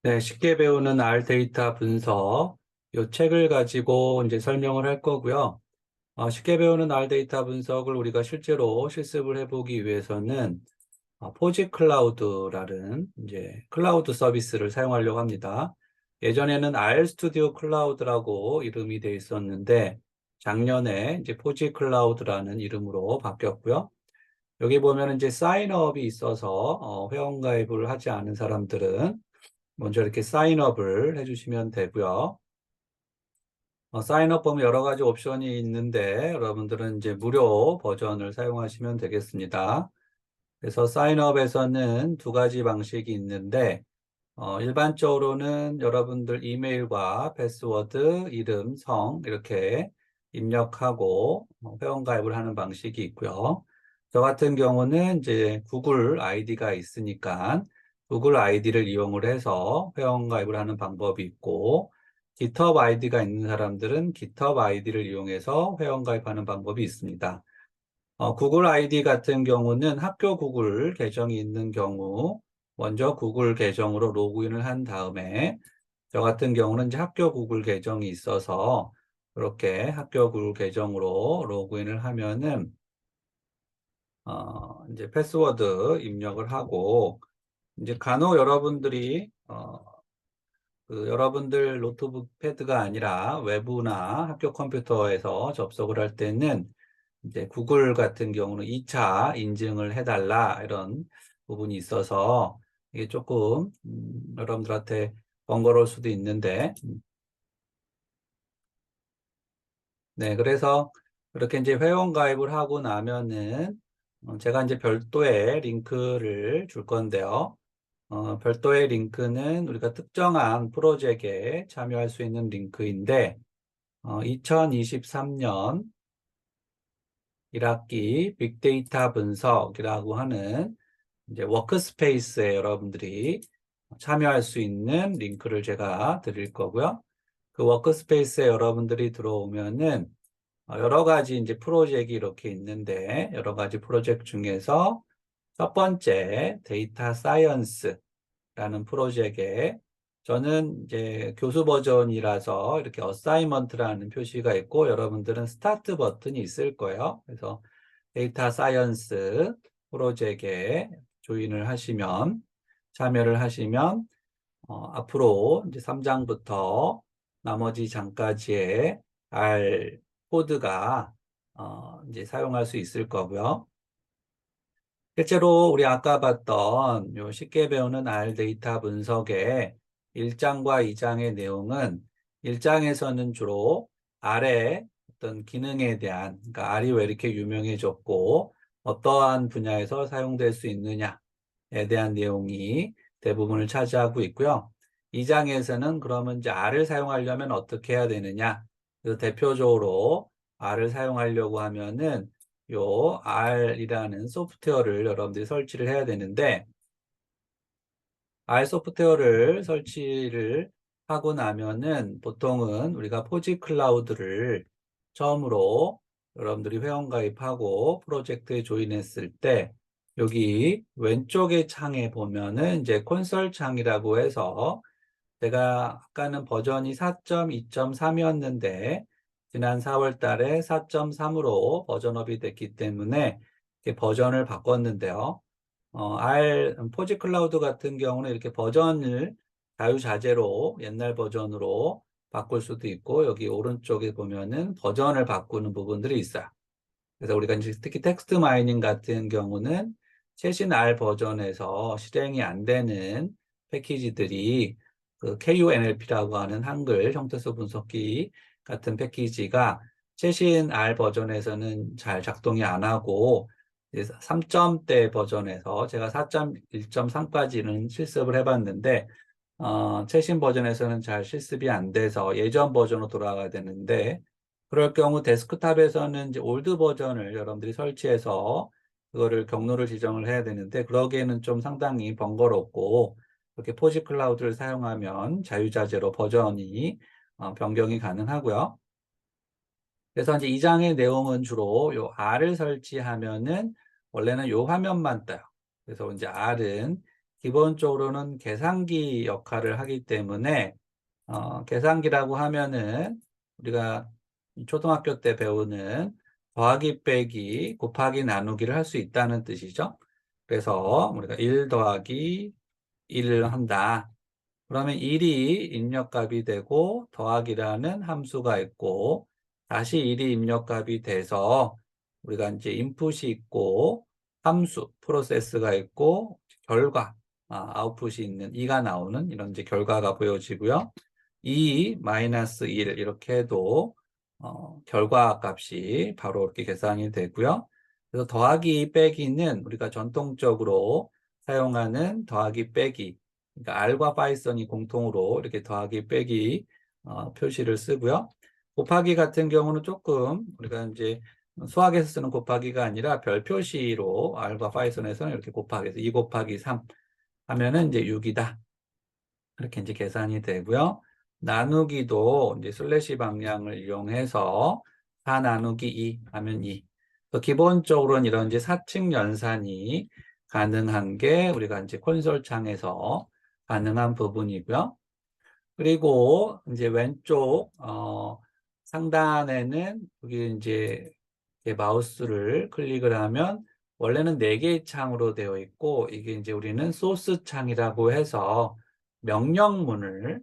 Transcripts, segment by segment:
네, 쉽게 배우는 R 데이터 분석. 이 책을 가지고 이제 설명을 할 거고요. 쉽게 배우는 R 데이터 분석을 우리가 실제로 실습을 해보기 위해서는 포지 클라우드라는 이제 클라우드 서비스를 사용하려고 합니다. 예전에는 R 스튜디오 클라우드라고 이름이 돼 있었는데 작년에 이제 포지 클라우드라는 이름으로 바뀌었고요. 여기 보면 이제 사인업이 있어서 회원 가입을 하지 않은 사람들은 먼저 이렇게 사인업을 해주시면 되고요. 사인업 보면 여러 가지 옵션이 있는데 여러분들은 이제 무료 버전을 사용하시면 되겠습니다. 그래서 사인업에서는 두 가지 방식이 있는데 일반적으로는 여러분들 이메일과 패스워드, 이름, 성 이렇게 입력하고 회원 가입을 하는 방식이 있고요. 저 같은 경우는 이제 구글 아이디가 있으니까 구글 아이디를 이용을 해서 회원 가입을 하는 방법이 있고 GitHub 아이디가 있는 사람들은 GitHub 아이디를 이용해서 회원 가입하는 방법이 있습니다. 구글 아이디 같은 경우는 학교 구글 계정이 있는 경우 먼저 구글 계정으로 로그인을 한 다음에 저 같은 경우는 이제 학교 구글 계정이 있어서 그렇게 학교 구글 계정으로 로그인을 하면은 이제 패스워드 입력을 하고 이제 간혹 여러분들이 여러분들 노트북 패드가 아니라 외부나 학교 컴퓨터에서 접속을 할 때는 이제 구글 같은 경우는 2차 인증을 해달라 이런 부분이 있어서 이게 조금 여러분들한테 번거로울 수도 있는데 네, 그래서 그렇게 이제 회원 가입을 하고 나면은 제가 이제 별도의 링크를 줄 건데요. 별도의 링크는 우리가 특정한 프로젝트에 참여할 수 있는 링크인데 2023년 1학기 빅데이터 분석이라고 하는 이제 워크스페이스에 여러분들이 참여할 수 있는 링크를 제가 드릴 거고요. 그 워크스페이스에 여러분들이 들어오면은 여러 가지 이제 프로젝트가 이렇게 있는데 여러 가지 프로젝트 중에서 첫 번째 데이터 사이언스라는 프로젝트에 저는 이제 교수 버전이라서 이렇게 어사이먼트라는 표시가 있고 여러분들은 스타트 버튼이 있을 거예요. 그래서 데이터 사이언스 프로젝트에 조인을 하시면 참여를 하시면 앞으로 이제 3장부터 나머지 장까지의 R 코드가 이제 사용할 수 있을 거고요. 실제로 우리 아까 봤던 요 쉽게 배우는 R 데이터 분석의 1장과 2장의 내용은 1장에서는 주로 R의 어떤 기능에 대한, 그러니까 R이 왜 이렇게 유명해졌고 어떠한 분야에서 사용될 수 있느냐에 대한 내용이 대부분을 차지하고 있고요. 2장에서는 그러면 이제 R을 사용하려면 어떻게 해야 되느냐. 그래서 대표적으로 R을 사용하려고 하면은 요 R이라는 소프트웨어를 여러분들이 설치를 해야 되는데 R 소프트웨어를 설치를 하고 나면은 보통은 우리가 포지 클라우드를 처음으로 여러분들이 회원 가입하고 프로젝트에 조인했을 때 여기 왼쪽의 창에 보면은 이제 콘솔 창이라고 해서 제가 아까는 버전이 4.2.3이었는데 지난 4월 달에 4.3으로 버전업이 됐기 때문에 이렇게 버전을 바꿨는데요. 포지 클라우드 같은 경우는 이렇게 버전을 자유자재로 옛날 버전으로 바꿀 수도 있고 여기 오른쪽에 보면은 버전을 바꾸는 부분들이 있어요. 그래서 우리가 이제 특히 텍스트 마이닝 같은 경우는 최신 R 버전에서 실행이 안 되는 패키지들이 그 KUNLP라고 하는 한글 형태소 분석기 같은 패키지가 최신 R 버전에서는 잘 작동이 안 하고 3점대 버전에서 제가 4.1.3까지는 실습을 해봤는데 최신 버전에서는 잘 실습이 안 돼서 예전 버전으로 돌아가야 되는데 그럴 경우 데스크탑에서는 이제 올드 버전을 여러분들이 설치해서 그거를 경로를 지정을 해야 되는데 그러기에는 좀 상당히 번거롭고 이렇게 포지 클라우드를 사용하면 자유자재로 버전이 변경이 가능하고요. 그래서 이제 이 장의 내용은 주로 요 R을 설치하면은 원래는 요 화면만 떠요. 그래서 이제 R은 기본적으로는 계산기 역할을 하기 때문에 계산기라고 하면은 우리가 초등학교 때 배우는 더하기 빼기 곱하기 나누기를 할 수 있다는 뜻이죠. 그래서 우리가 1 더하기 1을 한다. 그러면 1이 입력값이 되고 더하기라는 함수가 있고 다시 1이 입력값이 돼서 우리가 이제 인풋이 있고 함수, 프로세스가 있고 결과, 아웃풋이 있는 2가 나오는 이런 이제 결과가 보여지고요. 2 마이너스 1 이렇게 해도 결과 값이 바로 이렇게 계산이 되고요. 그래서 더하기 빼기는 우리가 전통적으로 사용하는 더하기 빼기, 그러니까 R과 파이썬이 공통으로 이렇게 더하기 빼기 표시를 쓰고요. 곱하기 같은 경우는 조금 우리가 이제 수학에서 쓰는 곱하기가 아니라 별 표시로 R과 파이썬에서는 이렇게 곱하기, 2 곱하기 3 하면은 이제 6이다. 그렇게 이제 계산이 되고요. 나누기도 이제 슬래시 방향을 이용해서 4 나누기 2 하면 2. 기본적으로는 이런 이제 사칙 연산이 가능한 게 우리가 이제 콘솔 창에서 가능한 부분이고요. 그리고 이제 왼쪽 상단에는 여기 이제 마우스를 클릭을 하면 원래는 4개의 창으로 되어 있고 이게 이제 우리는 소스 창이라고 해서 명령문을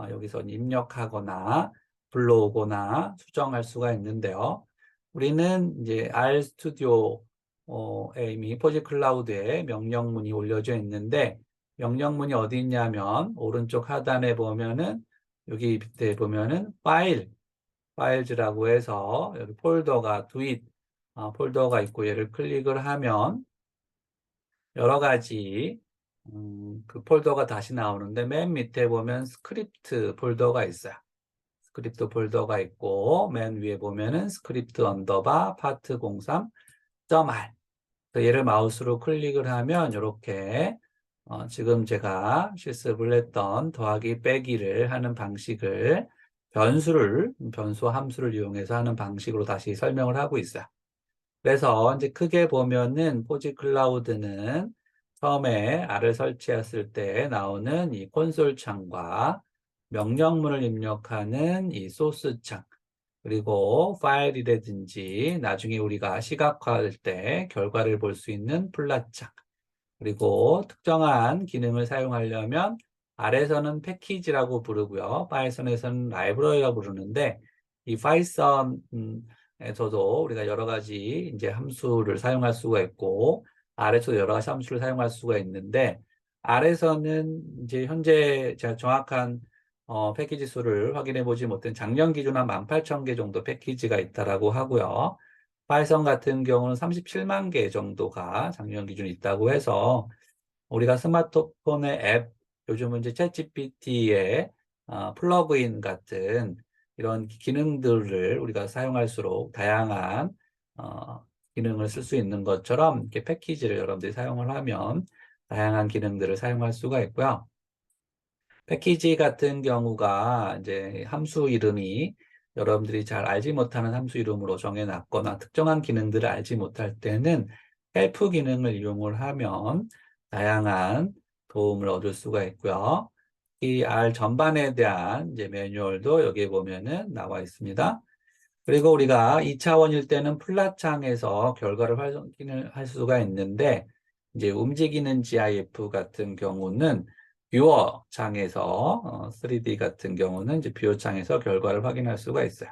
여기서 입력하거나 불러오거나 수정할 수가 있는데요. 우리는 이제 RStudio에 이미 포지 클라우드에 명령문이 올려져 있는데 명령문이 어디 있냐면 오른쪽 하단에 보면은 여기 밑에 보면은 파일즈라고 해서 여기 폴더가 두잇 폴더가 있고 얘를 클릭을 하면 여러 가지 그 폴더가 다시 나오는데 맨 밑에 보면 스크립트 폴더가 있어요. 스크립트 폴더가 있고 맨 위에 보면은 스크립트 언더바 파트 03.r 얘를 마우스로 클릭을 하면 이렇게 지금 제가 실습을 했던 더하기 빼기를 하는 방식을 변수 함수를 이용해서 하는 방식으로 다시 설명을 하고 있어요. 그래서 이제 크게 보면은 포지 클라우드는 처음에 R을 설치했을 때 나오는 이 콘솔 창과 명령문을 입력하는 이 소스 창, 그리고 파일이라든지 나중에 우리가 시각화할 때 결과를 볼 수 있는 플랫 창, 그리고 특정한 기능을 사용하려면 R에서는 패키지라고 부르고요. 파이썬에서는 라이브러리라고 부르는데 이 파이썬에서도 우리가 여러 가지 이제 함수를 사용할 수가 있고 R에서도 여러 가지 함수를 사용할 수가 있는데 R에서는 이제 현재 제가 정확한 패키지 수를 확인해 보지 못한 작년 기준 한 18,000개 정도 패키지가 있다라고 하고요. 파이썬 같은 경우는 37만 개 정도가 작년 기준 있다고 해서 우리가 스마트폰의 앱, 요즘은 이제 챗GPT의 플러그인 같은 이런 기능들을 우리가 사용할수록 다양한 기능을 쓸 수 있는 것처럼 이렇게 패키지를 여러분들이 사용을 하면 다양한 기능들을 사용할 수가 있고요. 패키지 같은 경우가 이제 함수 이름이 여러분들이 잘 알지 못하는 함수 이름으로 정해놨거나 특정한 기능들을 알지 못할 때는 헬프 기능을 이용을 하면 다양한 도움을 얻을 수가 있고요. 이 R 전반에 대한 이제 매뉴얼도 여기에 보면은 나와 있습니다. 그리고 우리가 2차원일 때는 플랫 창에서 결과를 확인을 할 수가 있는데 이제 움직이는 GIF 같은 경우는 뷰어 창에서 3D 같은 경우는 이제 뷰어 창에서 결과를 확인할 수가 있어요.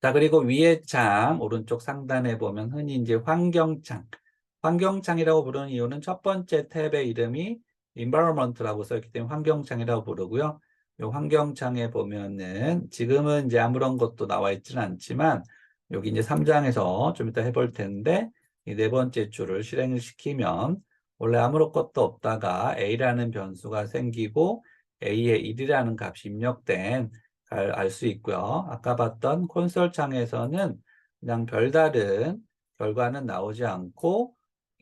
자, 그리고 위에 창 오른쪽 상단에 보면 흔히 이제 환경창이라고 부르는 이유는 첫 번째 탭의 이름이 environment라고 써있기 때문에 환경창이라고 부르고요. 이 환경창에 보면은 지금은 이제 아무런 것도 나와 있지는 않지만 여기 이제 3장에서 좀 이따 해볼 텐데 이 네 번째 줄을 실행을 시키면 원래 아무런 것도 없다가 A라는 변수가 생기고 A에 1이라는 값이 입력된 알 수 있고요. 아까 봤던 콘솔 창에서는 그냥 별다른 결과는 나오지 않고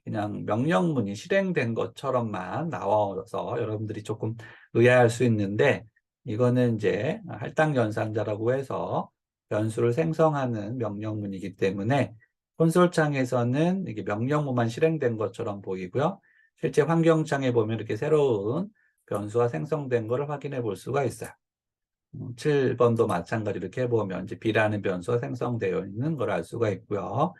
그냥 명령문이 실행된 것처럼만 나와서 여러분들이 조금 의아할 수 있는데 이거는 이제 할당 연산자라고 해서 변수를 생성하는 명령문이기 때문에 콘솔 창에서는 이게 명령문만 실행된 것처럼 보이고요. 실제 환경창에 보면 이렇게 새로운 변수가 생성된 것을 확인해 볼 수가 있어요. 7번도 마찬가지로 이렇게 해보면 이제 B라는 변수가 생성되어 있는 걸 알 수가 있고요.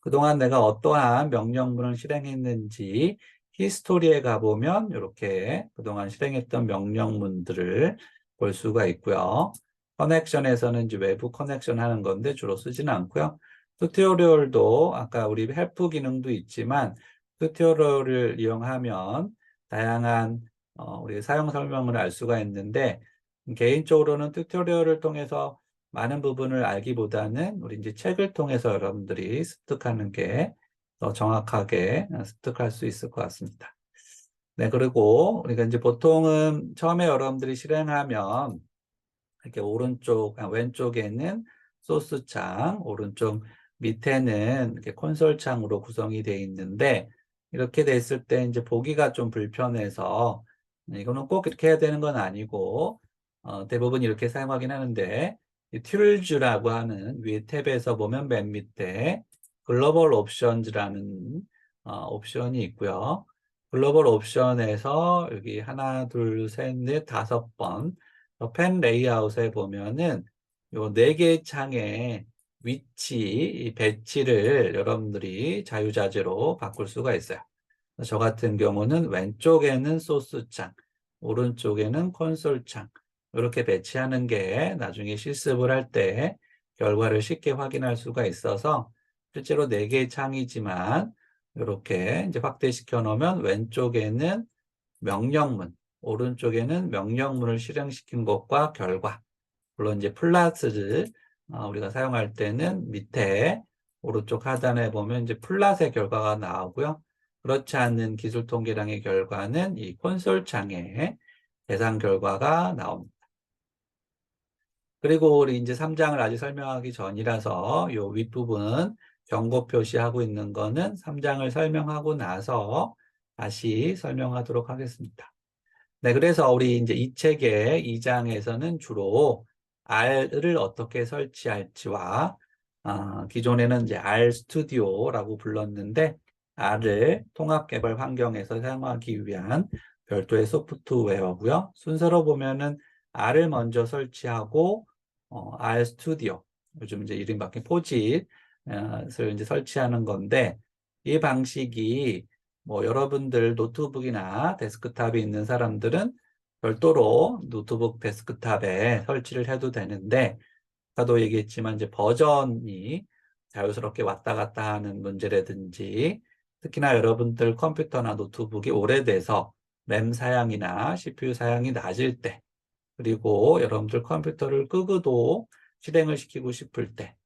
그동안 내가 어떠한 명령문을 실행했는지 히스토리에 가보면 이렇게 그동안 실행했던 명령문들을 볼 수가 있고요. 커넥션에서는 이제 외부 커넥션 하는 건데 주로 쓰지는 않고요. 튜토리얼도 아까 우리 헬프 기능도 있지만 튜토리얼을 이용하면 다양한 우리 사용 설명을 알 수가 있는데 개인적으로는 튜토리얼을 통해서 많은 부분을 알기보다는 우리 이제 책을 통해서 여러분들이 습득하는 게 더 정확하게 습득할 수 있을 것 같습니다. 네, 그리고 우리가 이제 보통은 처음에 여러분들이 실행하면 이렇게 왼쪽에는 소스 창, 오른쪽 밑에는 이렇게 콘솔 창으로 구성이 되어 있는데 이렇게 됐을 때 이제 보기가 좀 불편해서 이거는 꼭 이렇게 해야 되는 건 아니고 대부분 이렇게 사용하긴 하는데 이 툴즈라고 하는 위에 탭에서 보면 맨 밑에 글로벌 옵션즈라는 옵션이 있고요. 글로벌 옵션에서 여기 하나, 둘, 셋, 넷, 5번 펜 레이아웃에 보면은 요 4개의 창의 위치, 배치를 여러분들이 자유자재로 바꿀 수가 있어요. 저 같은 경우는 왼쪽에는 소스 창, 오른쪽에는 콘솔 창 이렇게 배치하는 게 나중에 실습을 할 때 결과를 쉽게 확인할 수가 있어서 실제로 4개의 창이지만 이렇게 이제 확대시켜 놓으면 왼쪽에는 명령문, 오른쪽에는 명령문을 실행시킨 것과 결과, 물론 이제 플러스를 우리가 사용할 때는 밑에 오른쪽 하단에 보면 이제 플랫의 결과가 나오고요. 그렇지 않는 기술 통계량의 결과는 이 콘솔 창에 계산 결과가 나옵니다. 그리고 우리 이제 3장을 아직 설명하기 전이라서 이 윗부분 경고 표시하고 있는 거는 3장을 설명하고 나서 다시 설명하도록 하겠습니다. 네, 그래서 우리 이제 이 책의 2장에서는 주로 R을 어떻게 설치할지와 기존에는 이제 R 스튜디오라고 불렀는데 R을 통합 개발 환경에서 사용하기 위한 별도의 소프트웨어고요. 순서로 보면은 R을 먼저 설치하고 R 스튜디오, 요즘 이제 이름 바뀐 포짓을 이제 설치하는 건데 이 방식이 뭐 여러분들 노트북이나 데스크탑이 있는 사람들은 별도로 노트북 데스크탑에 설치를 해도 되는데 아까도 얘기했지만 이제 버전이 자유스럽게 왔다 갔다 하는 문제라든지 특히나 여러분들 컴퓨터나 노트북이 오래돼서 램 사양이나 CPU 사양이 낮을 때 그리고 여러분들 컴퓨터를 끄고도 실행을 시키고 싶을 때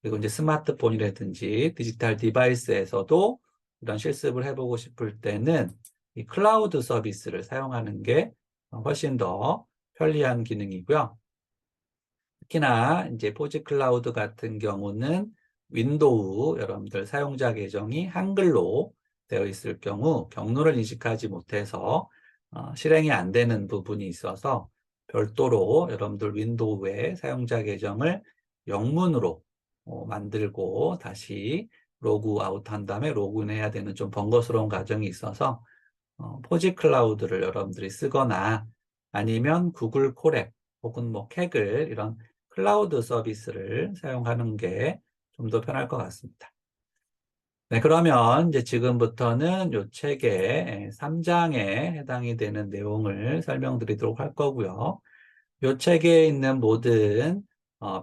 그리고 이제 스마트폰이라든지 디지털 디바이스에서도 이런 실습을 해보고 싶을 때는 이 클라우드 서비스를 사용하는 게 훨씬 더 편리한 기능이고요. 특히나 이제 포지 클라우드 같은 경우는 윈도우 여러분들 사용자 계정이 한글로 되어 있을 경우 경로를 인식하지 못해서 실행이 안 되는 부분이 있어서 별도로 여러분들 윈도우의 사용자 계정을 영문으로 만들고 다시 로그 아웃 한 다음에 로그인 해야 되는 좀 번거스러운 과정이 있어서 포지 클라우드를 여러분들이 쓰거나 아니면 구글 콜앱 혹은 뭐 캐글 이런 클라우드 서비스를 사용하는 게 좀 더 편할 것 같습니다. 네, 그러면 이제 지금부터는 이 책의 3장에 해당이 되는 내용을 설명드리도록 할 거고요. 이 책에 있는 모든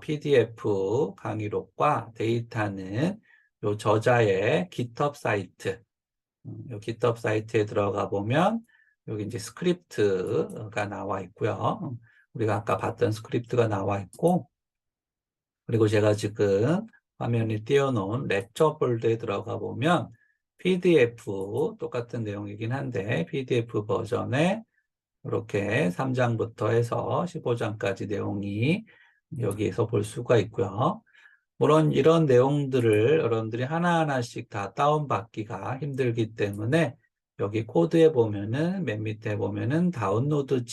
PDF 강의록과 데이터는 이 저자의 GitHub 사이트, 이 GitHub 사이트에 들어가 보면 여기 이제 스크립트가 나와 있고요. 우리가 아까 봤던 스크립트가 나와 있고, 그리고 제가 지금 화면에 띄워놓은 렉처 폴더에 들어가 보면 PDF 똑같은 내용이긴 한데 PDF 버전에 이렇게 3장부터 해서 15장까지 내용이 여기에서 볼 수가 있고요. 물론 이런 내용들을 여러분들이 하나하나씩 다 다운받기가 힘들기 때문에 여기 코드에 보면은 맨 밑에 보면은 다운로드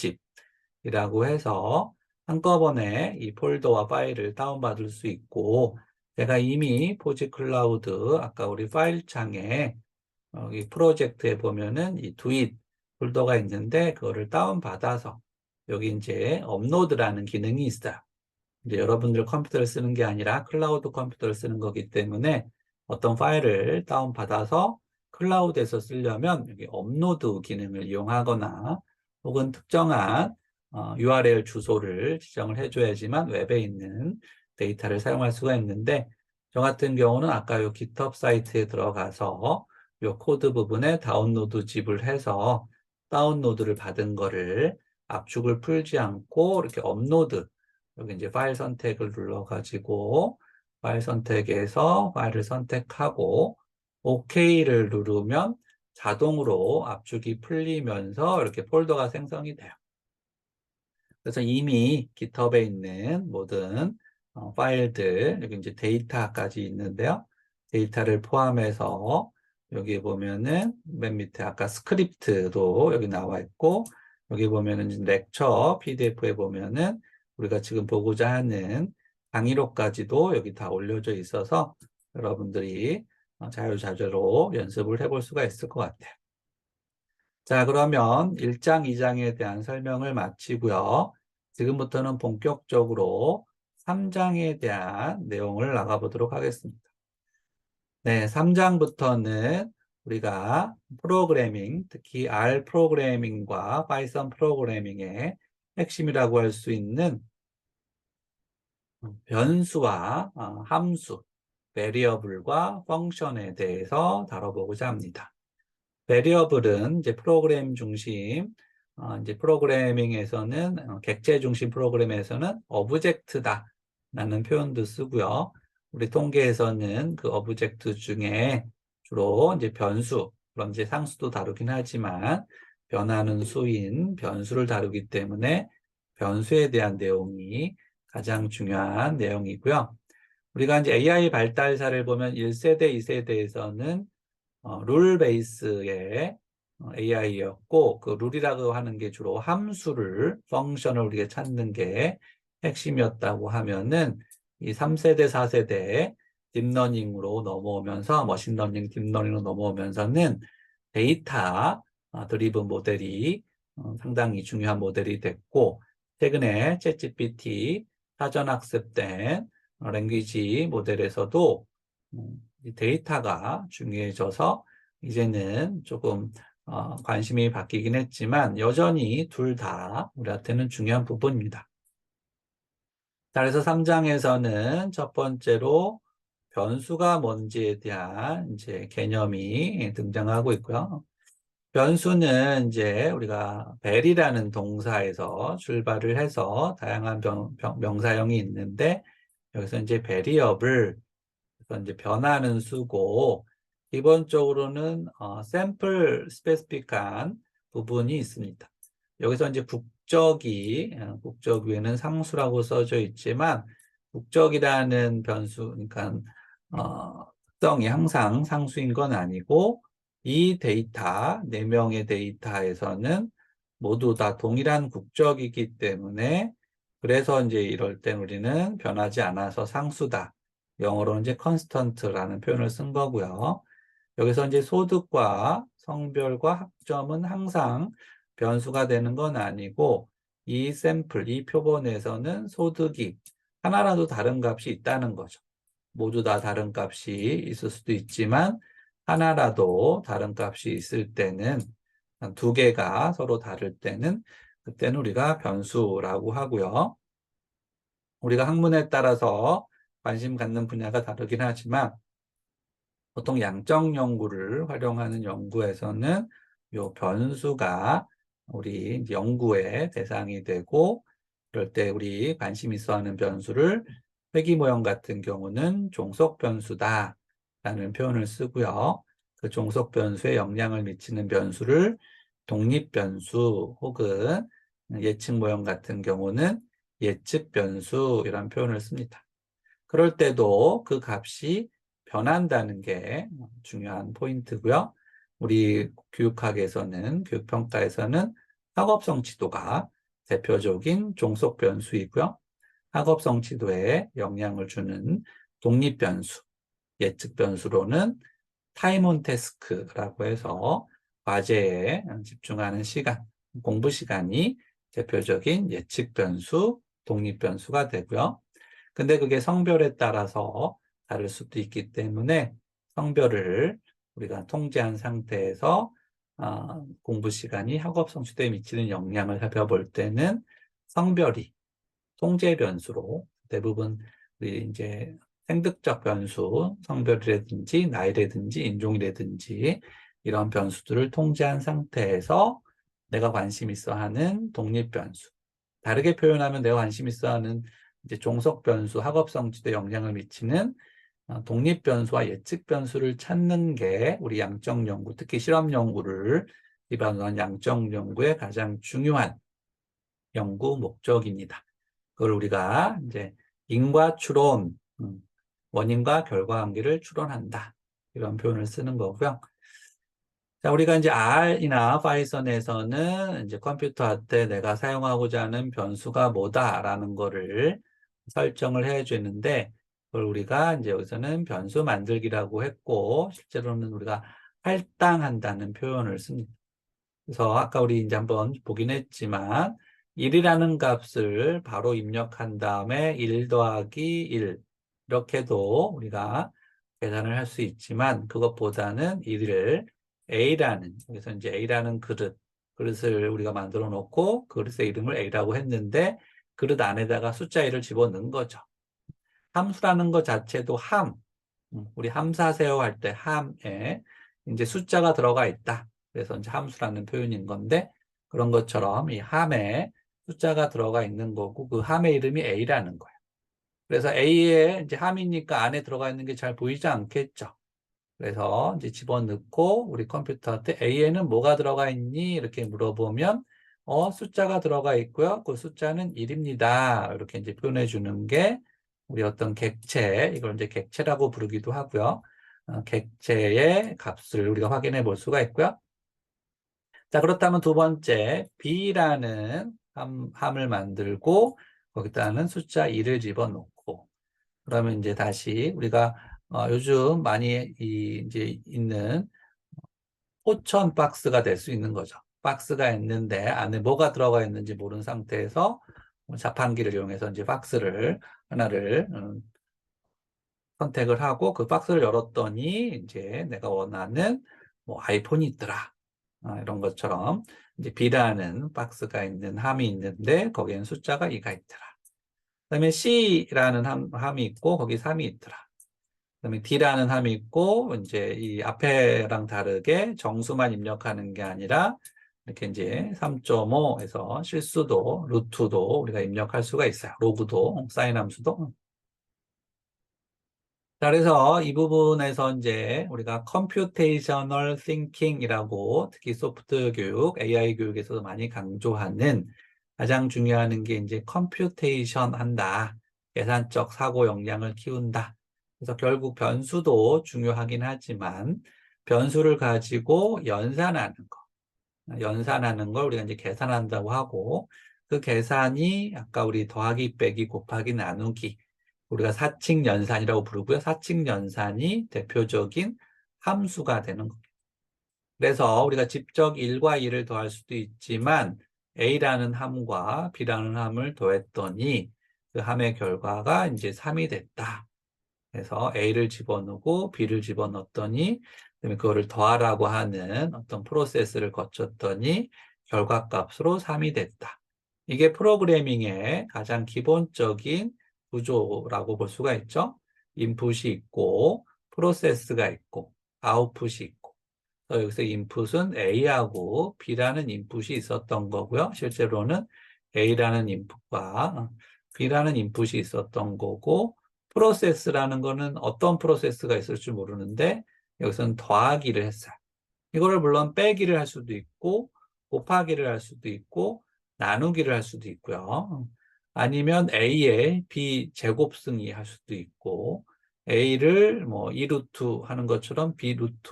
칩이라고 해서 한꺼번에 이 폴더와 파일을 다운받을 수 있고 제가 이미 포지 클라우드 아까 우리 파일 창에 여기 프로젝트에 보면은 이 doit 폴더가 있는데 그거를 다운받아서 여기 이제 업로드라는 기능이 있어요. 이제 여러분들 컴퓨터를 쓰는 게 아니라 클라우드 컴퓨터를 쓰는 거기 때문에 어떤 파일을 다운받아서 클라우드에서 쓰려면 여기 업로드 기능을 이용하거나 혹은 특정한 URL 주소를 지정을 해줘야지만 웹에 있는 데이터를 사용할 수가 있는데 저 같은 경우는 아까 요 GitHub 사이트에 들어가서 요 코드 부분에 다운로드 집을 해서 다운로드를 받은 거를 압축을 풀지 않고 이렇게 업로드 여기 이제 파일 선택을 눌러가지고 파일 선택에서 파일을 선택하고 OK를 누르면 자동으로 압축이 풀리면서 이렇게 폴더가 생성이 돼요. 그래서 이미 GitHub에 있는 모든 파일들, 여기 이제 데이터까지 있는데요. 데이터를 포함해서 여기 보면은 맨 밑에 아까 스크립트도 여기 나와 있고 여기 보면은 렉처 PDF에 보면은 우리가 지금 보고자 하는 강의록까지도 여기 다 올려져 있어서 여러분들이 자유자재로 연습을 해볼 수가 있을 것 같아요. 자, 그러면 1장, 2장에 대한 설명을 마치고요. 지금부터는 본격적으로 3장에 대한 내용을 나가보도록 하겠습니다. 네, 3장부터는 우리가 프로그래밍, 특히 R 프로그래밍과 파이썬 프로그래밍의 핵심이라고 할 수 있는 변수와 함수, 베리어블과 펑션에 대해서 다뤄보고자 합니다. 베리어블은 이제 프로그램 중심, 이제 프로그래밍에서는 객체 중심 프로그램에서는 오브젝트다라는 표현도 쓰고요. 우리 통계에서는 그 오브젝트 중에 주로 이제 변수, 그런 이제 상수도 다루긴 하지만 변하는 수인 변수를 다루기 때문에 변수에 대한 내용이 가장 중요한 내용이고요. 우리가 이제 AI 발달사를 보면 1세대, 2세대에서는 룰 베이스의 AI였고 그 룰이라고 하는 게 주로 함수를 펑션을 우리가 찾는 게 핵심이었다고 하면은 이 3세대, 4세대 딥러닝으로 넘어오면서 머신러닝, 딥러닝으로 넘어오면서는 데이터 드리븐 모델이 상당히 중요한 모델이 됐고 최근에 챗GPT 사전 학습된 랭귀지 모델에서도 이 데이터가 중요해져서 이제는 조금 관심이 바뀌긴 했지만 여전히 둘 다 우리한테는 중요한 부분입니다. 자, 그래서 3장에서는 첫 번째로 변수가 뭔지에 대한 이제 개념이 등장하고 있고요. 변수는 이제 우리가 벨이라는 동사에서 출발을 해서 다양한 명사형이 있는데 여기서 이제 베리어블 그래서 이제 변하는 수고 기본적으로는 샘플 스페시픽한 부분이 있습니다. 여기서 이제 국적 위에는 상수라고 써져 있지만 국적이라는 변수 그러니까 특성이 항상 상수인 건 아니고 이 데이터 4명의 데이터에서는 모두 다 동일한 국적이기 때문에 그래서 이제 이럴 땐 우리는 변하지 않아서 상수다. 영어로는 이제 constant라는 표현을 쓴 거고요. 여기서 이제 소득과 성별과 학점은 항상 변수가 되는 건 아니고 이 샘플, 이 표본에서는 소득이 하나라도 다른 값이 있다는 거죠. 모두 다 다른 값이 있을 수도 있지만 하나라도 다른 값이 있을 때는 두 개가 서로 다를 때는 그때는 우리가 변수라고 하고요. 우리가 학문에 따라서 관심 갖는 분야가 다르긴 하지만 보통 양적 연구를 활용하는 연구에서는 요 변수가 우리 연구의 대상이 되고 그럴 때 우리 관심 있어 하는 변수를 회귀 모형 같은 경우는 종속 변수다 라는 표현을 쓰고요. 그 종속 변수에 영향을 미치는 변수를 독립 변수 혹은 예측 모형 같은 경우는 예측 변수 이런 표현을 씁니다. 그럴 때도 그 값이 변한다는 게 중요한 포인트고요. 우리 교육학에서는, 교육평가에서는 학업성 지도가 대표적인 종속 변수이고요. 학업성 지도에 영향을 주는 독립 변수, 예측 변수로는 타임 온 태스크라고 해서 과제에 집중하는 시간, 공부 시간이 대표적인 예측 변수, 독립 변수가 되고요. 근데 그게 성별에 따라서 다를 수도 있기 때문에 성별을 우리가 통제한 상태에서 공부 시간이 학업 성취도에 미치는 영향을 살펴볼 때는 성별이 통제 변수로 대부분 우리 이제 생득적 변수, 성별이라든지 나이라든지 인종이라든지 이런 변수들을 통제한 상태에서 내가 관심 있어 하는 독립 변수. 다르게 표현하면 내가 관심 있어 하는 이제 종속 변수, 학업 성취도에 영향을 미치는 독립 변수와 예측 변수를 찾는 게 우리 양적 연구, 특히 실험 연구를 기반으로 한 양적 연구의 가장 중요한 연구 목적입니다. 그걸 우리가 이제 인과 추론, 원인과 결과 관계를 추론한다. 이런 표현을 쓰는 거고요. 자, 우리가 이제 R이나 파이썬에서는 이제 컴퓨터한테 내가 사용하고자 하는 변수가 뭐다라는 거를 설정을 해 주는데, 그걸 우리가 이제 여기서는 변수 만들기라고 했고, 실제로는 우리가 할당한다는 표현을 씁니다. 그래서 아까 우리 이제 한번 보긴 했지만 1이라는 값을 바로 입력한 다음에 1 더하기 1 이렇게도 우리가 계산을 할 수 있지만 그것보다는 1을 A라는 여기서 이제 A라는 그릇을 우리가 만들어 놓고 그릇의 이름을 A라고 했는데 그릇 안에다가 숫자 1을 집어넣은 거죠. 함수라는 것 자체도 우리 함사세요 할 때 함에 이제 숫자가 들어가 있다. 그래서 이제 함수라는 표현인 건데 그런 것처럼 이 함에 숫자가 들어가 있는 거고 그 함의 이름이 A라는 거예요. 그래서 A에 이제 함이니까 안에 들어가 있는 게 잘 보이지 않겠죠. 그래서 이제 집어넣고 우리 컴퓨터한테 A에는 뭐가 들어가 있니? 이렇게 물어보면 숫자가 들어가 있고요. 그 숫자는 1입니다. 이렇게 이제 표현해 주는 게 우리 어떤 객체, 이걸 이제 객체라고 부르기도 하고요. 객체의 값을 우리가 확인해 볼 수가 있고요. 자, 그렇다면 두 번째, B라는 함을 만들고 거기다는 숫자 2를 집어넣고 그러면 이제 다시 우리가 요즘 많이 이제 있는 포천 박스가 될 수 있는 거죠. 박스가 있는데 안에 뭐가 들어가 있는지 모르는 상태에서 자판기를 이용해서 이제 박스를 하나를 선택을 하고 그 박스를 열었더니 이제 내가 원하는 뭐 아이폰이 있더라. 이런 것처럼 이제 B라는 박스가 있는 함이 있는데 거기에는 숫자가 2가 있더라. 그다음에 C라는 함이 있고 거기 3이 있더라. 그다음에 D라는 함이 있고 이제 이 앞에랑 다르게 정수만 입력하는 게 아니라 이렇게 이제 3.5에서 실수도 루트도 우리가 입력할 수가 있어요. 로그도 사인 함수도. 자, 그래서 이 부분에서 이제 우리가 컴퓨테이셔널 띵킹이라고 특히 소프트 교육, AI 교육에서도 많이 강조하는 가장 중요한 게 이제 컴퓨테이션 한다. 계산적 사고 역량을 키운다. 그래서 결국 변수도 중요하긴 하지만 변수를 가지고 연산하는 걸 우리가 이제 계산한다고 하고 그 계산이 아까 우리 더하기, 빼기, 곱하기, 나누기 우리가 사칙연산이라고 부르고요. 사칙연산이 대표적인 함수가 되는 겁니다. 그래서 우리가 직접 1과 2를 더할 수도 있지만 A라는 함과 B라는 함을 더했더니 그 함의 결과가 이제 3이 됐다. 그래서 A를 집어넣고 B를 집어넣었더니 그다음에 그거를 더하라고 하는 어떤 프로세스를 거쳤더니 결과값으로 3이 됐다. 이게 프로그래밍의 가장 기본적인 구조라고 볼 수가 있죠. 인풋이 있고 프로세스가 있고 아웃풋이 있고 여기서 인풋은 A하고 B라는 인풋이 있었던 거고요. 실제로는 A라는 인풋과 B라는 인풋이 있었던 거고 프로세스라는 거는 어떤 프로세스가 있을지 모르는데 여기서는 더하기를 했어요. 이거를 물론 빼기를 할 수도 있고 곱하기를 할 수도 있고 나누기를 할 수도 있고요. 아니면 A에 B 제곱승이 할 수도 있고 A를 뭐 2루트 하는 것처럼 B 루트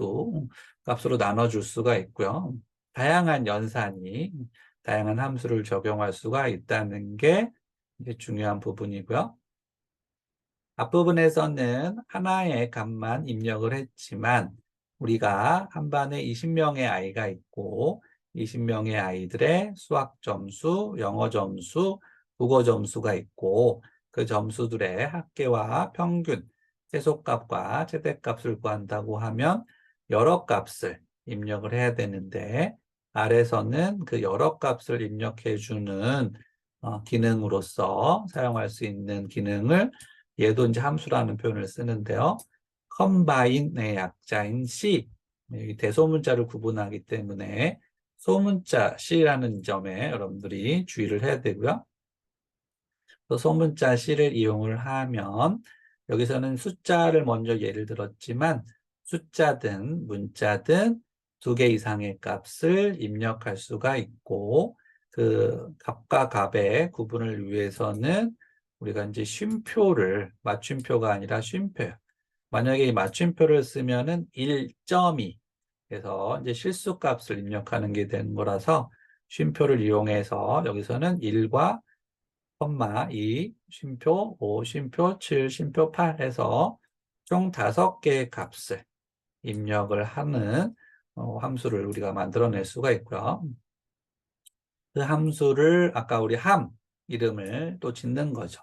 값으로 나눠줄 수가 있고요. 다양한 연산이 다양한 함수를 적용할 수가 있다는 게 이제 중요한 부분이고요. 앞부분에서는 하나의 값만 입력을 했지만 우리가 한 반에 20명의 아이가 있고 20명의 아이들의 수학 점수, 영어 점수, 국어 점수가 있고 그 점수들의 합계와 평균, 최소값과 최대값을 구한다고 하면 여러 값을 입력을 해야 되는데 아래서는 그 여러 값을 입력해 주는 기능으로서 사용할 수 있는 기능을 얘도 이제 함수라는 표현을 쓰는데요. 컴바인의 약자인 C, 이 대소문자를 구분하기 때문에 소문자 C라는 점에 여러분들이 주의를 해야 되고요. 또 소문자 C를 이용을 하면 여기서는 숫자를 먼저 예를 들었지만 숫자든 문자든 2개 이상의 값을 입력할 수가 있고 그 값과 값의 구분을 위해서는 우리가 이제 쉼표를 맞춤표가 아니라 쉼표예요. 만약에 이 맞춤표를 쓰면은 1.2 그래서 이제 실수값을 입력하는 게 되는 거라서 쉼표를 이용해서 여기서는 1과 콤마 2, 쉼표 5, 쉼표 7, 쉼표 8 해서 총 5개의 값을 입력을 하는 함수를 우리가 만들어낼 수가 있고요. 그 함수를 아까 우리 함 이름을 또 짓는 거죠.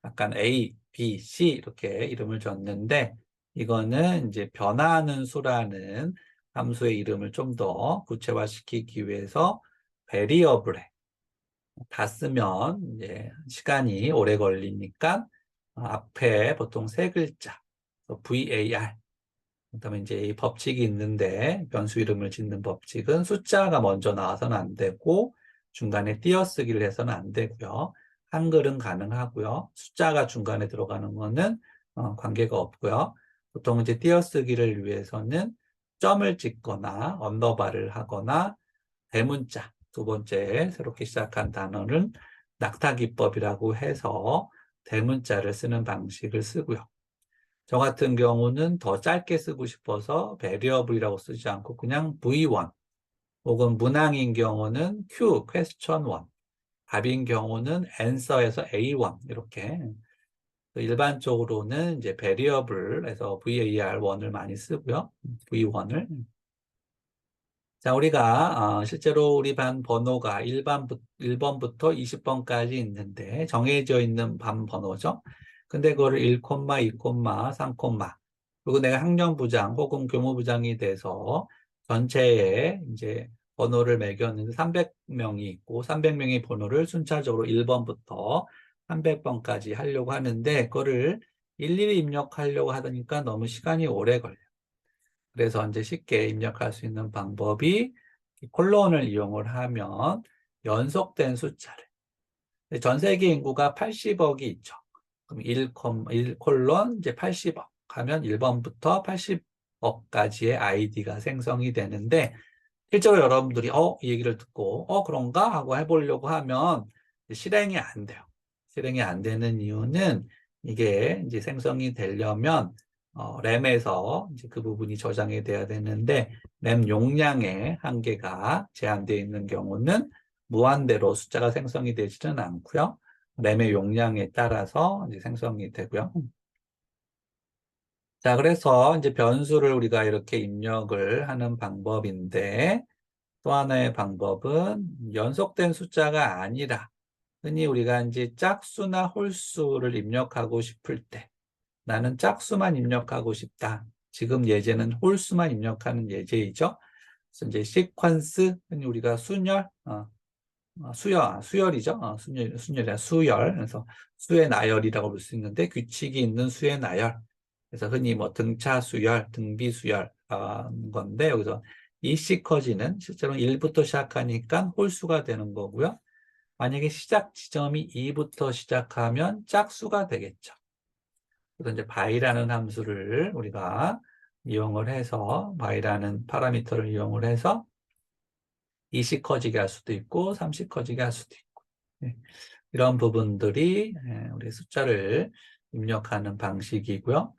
약간 A, B, C 이렇게 이름을 줬는데 이거는 이제 변화하는 수라는 함수의 이름을 좀 더 구체화시키기 위해서 베리어블에 다 쓰면 이제 시간이 오래 걸리니까 앞에 보통 세 글자 VAR 그다음에 이제 이 법칙이 있는데 변수 이름을 짓는 법칙은 숫자가 먼저 나와서는 안 되고 중간에 띄어쓰기를 해서는 안 되고요. 한글은 가능하고요. 숫자가 중간에 들어가는 거는 관계가 없고요. 보통 이제 띄어쓰기를 위해서는 점을 찍거나 언더바를 하거나 대문자 두 번째 새롭게 시작한 단어는 낙타기법이라고 해서 대문자를 쓰는 방식을 쓰고요. 저 같은 경우는 더 짧게 쓰고 싶어서 variable이라고 쓰지 않고 그냥 V1 혹은 문항인 경우는 Q, question 1 답인 경우는 answer에서 A1 이렇게 일반적으로는 이제 variable에서 VAR1을 많이 쓰고요. V1을 자, 우리가 실제로 우리 반 번호가 1번부터 20번까지 있는데 정해져 있는 반 번호죠. 근데 그거를 1, 2, 3, 그리고 내가 학년부장 혹은 교무부장이 돼서 전체에 이제 번호를 매겼는데 300명이 있고 300명의 번호를 순차적으로 1번부터 300번까지 하려고 하는데 그거를 일일이 입력하려고 하니까 너무 시간이 오래 걸려요. 그래서 이제 쉽게 입력할 수 있는 방법이 콜론을 이용을 하면 연속된 숫자를 전 세계 인구가 80억이 있죠. 그럼 1 콜론 이제 80억 하면 1번부터 80억까지의 아이디가 생성이 되는데 실제로 여러분들이 이 얘기를 듣고 그런가 하고 해보려고 하면 실행이 안 돼요. 실행이 안 되는 이유는 이게 이제 생성이 되려면 램에서 이제 그 부분이 저장이 돼야 되는데 램 용량의 한계가 제한되어 있는 경우는 무한대로 숫자가 생성이 되지는 않고요. 램의 용량에 따라서 이제 생성이 되고요. 자, 그래서 이제 변수를 우리가 이렇게 입력을 하는 방법인데 또 하나의 방법은 연속된 숫자가 아니라 흔히 우리가 이제 짝수나 홀수를 입력하고 싶을 때 나는 짝수만 입력하고 싶다. 지금 예제는 홀수만 입력하는 예제이죠. 그래서 이제 시퀀스, 흔히 우리가 수열이죠. 순열이야, 수열. 그래서 수의 나열이라고 볼 수 있는데 규칙이 있는 수의 나열. 그래서 흔히 뭐 등차 수열, 등비 수열 건데 여기서 이 시커지는 실제로 1부터 시작하니까 홀수가 되는 거고요. 만약에 시작 지점이 2부터 시작하면 짝수가 되겠죠. 그래서 이제 by라는 함수를 우리가 이용을 해서 by라는 파라미터를 이용을 해서 2씩 커지게 할 수도 있고 3씩 커지게 할 수도 있고 이런 부분들이 우리 숫자를 입력하는 방식이고요.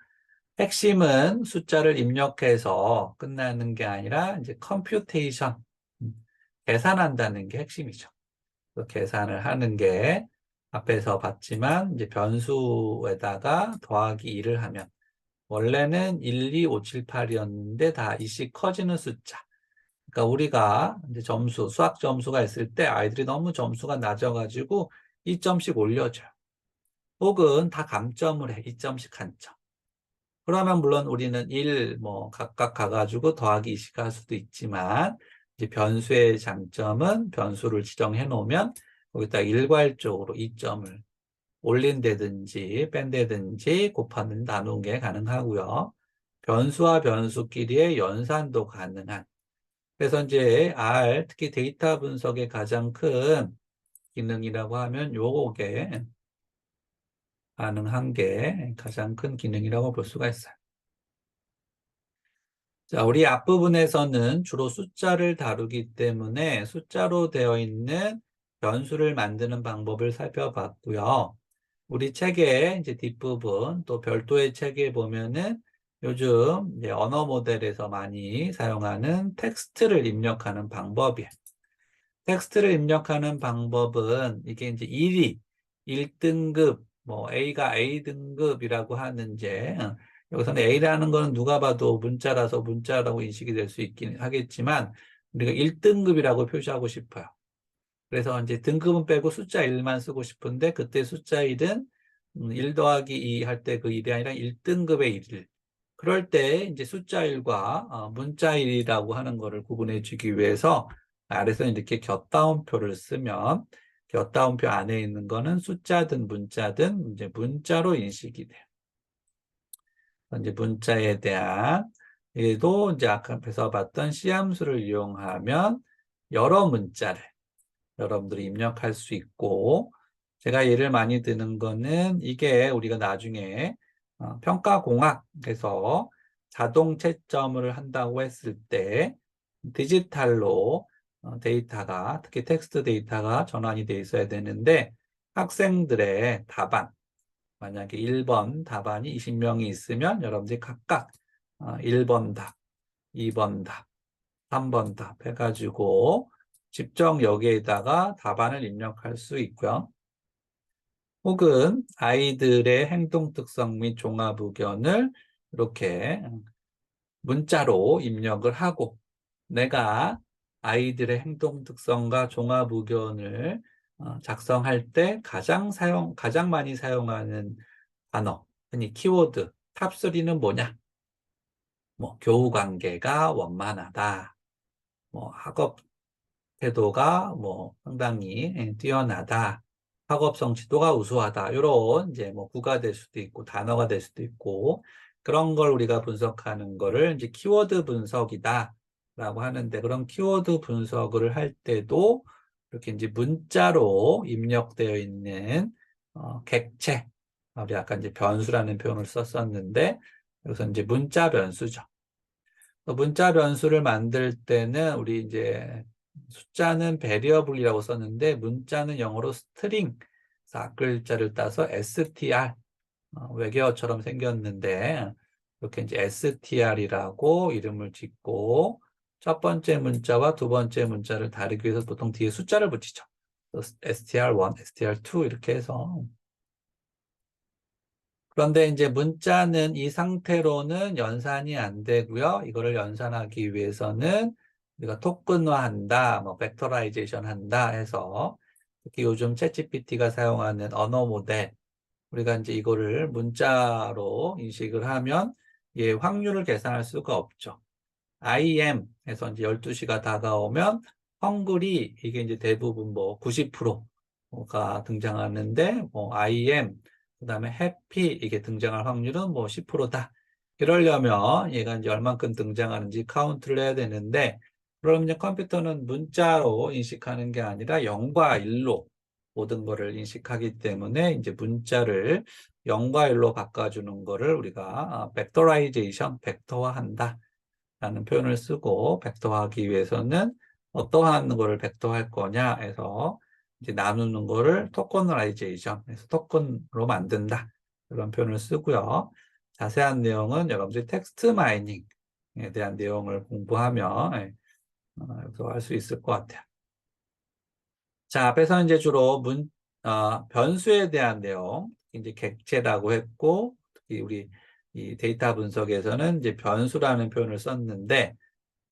핵심은 숫자를 입력해서 끝나는 게 아니라 이제 컴퓨테이션 계산한다는 게 핵심이죠. 그 계산을 하는 게 앞에서 봤지만 이제 변수에다가 더하기 2를 하면 원래는 1, 2, 5, 7, 8이었는데 다 이씩 커지는 숫자. 그러니까 우리가 이제 수학 점수가 있을 때 아이들이 너무 점수가 낮아가지고 2점씩 올려줘요. 혹은 다 감점을 해. 2점씩 한 점. 그러면 물론 우리는 1, 각각 가가지고 더하기 2씩 할 수도 있지만, 이제 변수의 장점은 변수를 지정해 놓으면 거기다 일괄적으로 2점을 올린다든지 뺀다든지 곱하는 나누는 게 가능하고요. 변수와 변수끼리의 연산도 가능한. 그래서 이제 R, 특히 데이터 분석의 가장 큰 기능이라고 하면 요게 가능한 게 가장 큰 기능이라고 볼 수가 있어요. 자, 우리 앞부분에서는 주로 숫자를 다루기 때문에 숫자로 되어 있는 변수를 만드는 방법을 살펴봤고요. 우리 책의 이제 뒷부분 또 별도의 책에 보면은 요즘 이제 언어 모델에서 많이 사용하는 텍스트를 입력하는 방법이에요. 텍스트를 입력하는 방법은 이게 이제 1등급, A가 A등급이라고 하는지, 여기서는 A라는 거는 누가 봐도 문자라서 문자라고 인식이 될 수 있긴 하겠지만, 우리가 1등급이라고 표시하고 싶어요. 그래서 이제 등급은 빼고 숫자 1만 쓰고 싶은데, 그때 숫자 1은 1 더하기 2 할 때 그 1이 아니라 1등급의 1. 그럴 때 이제 숫자 1과 문자 1이라고 하는 거를 구분해 주기 위해서 아래서 이렇게 곁다운표를 쓰면 곁다운표 안에 있는 거는 숫자든 문자든 이제 문자로 인식이 돼요. 이제 문자에 대한 얘도 이제 아까 앞에서 봤던 씨함수를 이용하면 여러 문자를 여러분들이 입력할 수 있고, 제가 예를 많이 드는 거는 이게 우리가 나중에 평가공학에서 자동 채점을 한다고 했을 때 디지털로 데이터가, 특히 텍스트 데이터가 전환이 돼 있어야 되는데, 학생들의 답안, 만약에 1번 답안이 20명이 있으면 여러분들이 각각 1번 답, 2번 답, 3번 답 해가지고 집정 여기에다가 답안을 입력할 수 있고요. 혹은 아이들의 행동 특성 및 종합 의견을 이렇게 문자로 입력을 하고, 내가 아이들의 행동 특성과 종합 의견을 작성할 때 가장 많이 사용하는 단어, 흔히 키워드, 탑3는 뭐냐? 교우 관계가 원만하다. 학업 태도가 상당히 뛰어나다. 학업 성취도가 우수하다. 이런 이제 구가 될 수도 있고 단어가 될 수도 있고, 그런 걸 우리가 분석하는 거를 이제 키워드 분석이다라고 하는데, 그런 키워드 분석을 할 때도 이렇게 이제 문자로 입력되어 있는 객체, 우리 아까 이제 변수라는 표현을 썼었는데 여기서 이제 문자 변수죠. 문자 변수를 만들 때는 우리 이제 숫자는 베리어블이라고 썼는데 문자는 영어로 스트링, 앞글자를 따서 str, 외계어처럼 생겼는데 이렇게 이제 str이라고 이름을 짓고 첫 번째 문자와 두 번째 문자를 다르기 위해서 보통 뒤에 숫자를 붙이죠. str1, str2 이렇게 해서. 그런데 이제 문자는 이 상태로는 연산이 안 되고요. 이거를 연산하기 위해서는 우리가 토큰화한다, 벡터라이제이션 한다 해서, 특히 요즘 챗GPT가 사용하는 언어 모델, 우리가 이제 이거를 문자로 인식을 하면 얘 확률을 계산할 수가 없죠. IM 해서 이제 12시가 다가오면 헝그리, 이게 이제 대부분 90%가 등장하는데 IM 그다음에 해피 이게 등장할 확률은 10%다. 이러려면 얘가 이제 얼만큼 등장하는지 카운트를 해야 되는데, 그럼 이제 컴퓨터는 문자로 인식하는 게 아니라 0과 1로 모든 거를 인식하기 때문에 이제 문자를 0과 1로 바꿔주는 거를 우리가 벡터라이제이션, 벡터화한다 라는 표현을 쓰고, 벡터화하기 위해서는 어떠한 거를 벡터할 거냐 해서 이제 나누는 거를 토커너라이제이션 해서 토큰으로 만든다, 이런 표현을 쓰고요. 자세한 내용은 여러분들이 텍스트 마이닝에 대한 내용을 공부하면 여기서 할 수 있을 것 같아요. 자, 앞에서 이제 주로 변수에 대한 내용, 이제 객체라고 했고, 특히 우리 이 데이터 분석에서는 이제 변수라는 표현을 썼는데,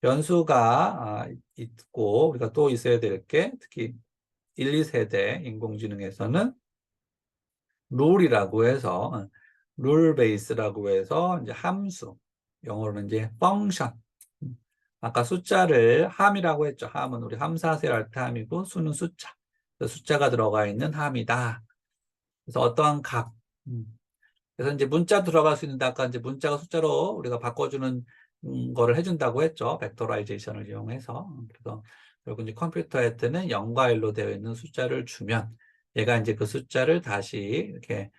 변수가 있고, 우리가 또 있어야 될 게, 특히 1, 2세대 인공지능에서는 룰이라고 해서, 룰 베이스라고 해서, 이제 함수, 영어로는 이제 펑션. 아까 숫자를 함이라고 했죠. 함은 우리 함사세요 할 때 함이고, 수는 숫자. 그래서 숫자가 들어가 있는 함이다. 그래서 어떠한 값. 그래서 이제 문자 들어갈 수 있는데, 아까 이제 문자가 숫자로 우리가 바꿔주는 거를 해준다고 했죠. 벡터라이제이션을 이용해서. 그래서 결국 이제 컴퓨터에 뜨는 0과 1로 되어 있는 숫자를 주면 얘가 이제 그 숫자를 다시 이렇게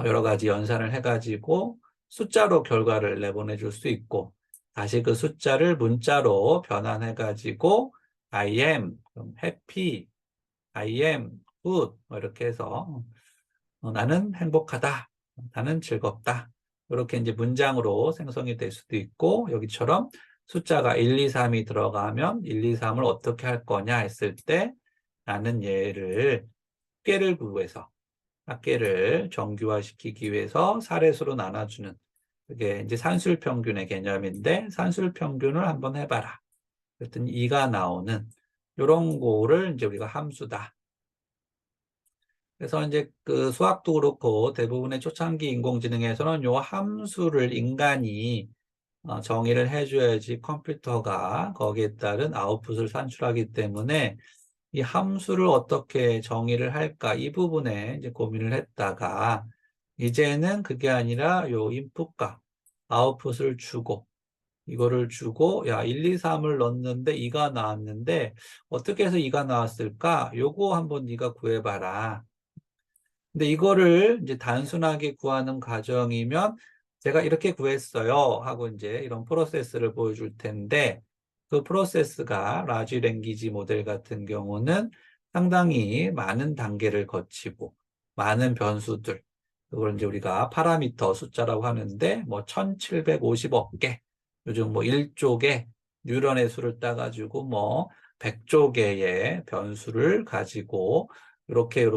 여러 가지 연산을 해가지고 숫자로 결과를 내보내 줄 수 있고, 다시 그 숫자를 문자로 변환해가지고 I am, happy, I am good 뭐 이렇게 해서 나는 행복하다, 나는 즐겁다. 이렇게 이제 문장으로 생성이 될 수도 있고, 여기처럼 숫자가 1, 2, 3이 들어가면 1, 2, 3을 어떻게 할 거냐 했을 때 나는 얘를 합계를 구해서 합계를 정규화시키기 위해서 사례수로 나눠주는, 그게 이제 산술평균의 개념인데, 산술평균을 한번 해봐라. 그랬더니 2가 나오는 이런 거를 이제 우리가 함수다. 그래서 이제 그 수학도 그렇고 대부분의 초창기 인공지능에서는 요 함수를 인간이 정의를 해줘야지 컴퓨터가 거기에 따른 아웃풋을 산출하기 때문에 이 함수를 어떻게 정의를 할까, 이 부분에 이제 고민을 했다가, 이제는 그게 아니라 요 인풋과 아웃풋을 주고, 이거를 주고, 야, 1, 2, 3을 넣었는데 2가 나왔는데 어떻게 해서 2가 나왔을까? 요거 한번 네가 구해봐라. 근데 이거를 이제 단순하게 구하는 과정이면 제가 이렇게 구했어요 하고 이제 이런 프로세스를 보여줄 텐데, 그 프로세스가 라지 랭귀지 모델 같은 경우는 상당히 많은 단계를 거치고 많은 변수들, 그걸 이제 우리가 파라미터 숫자라고 하는데, 뭐 1750억 개, 요즘 뭐 1조 개 뉴런의 수를 따가지고 뭐 100조 개의 변수를 가지고 이렇게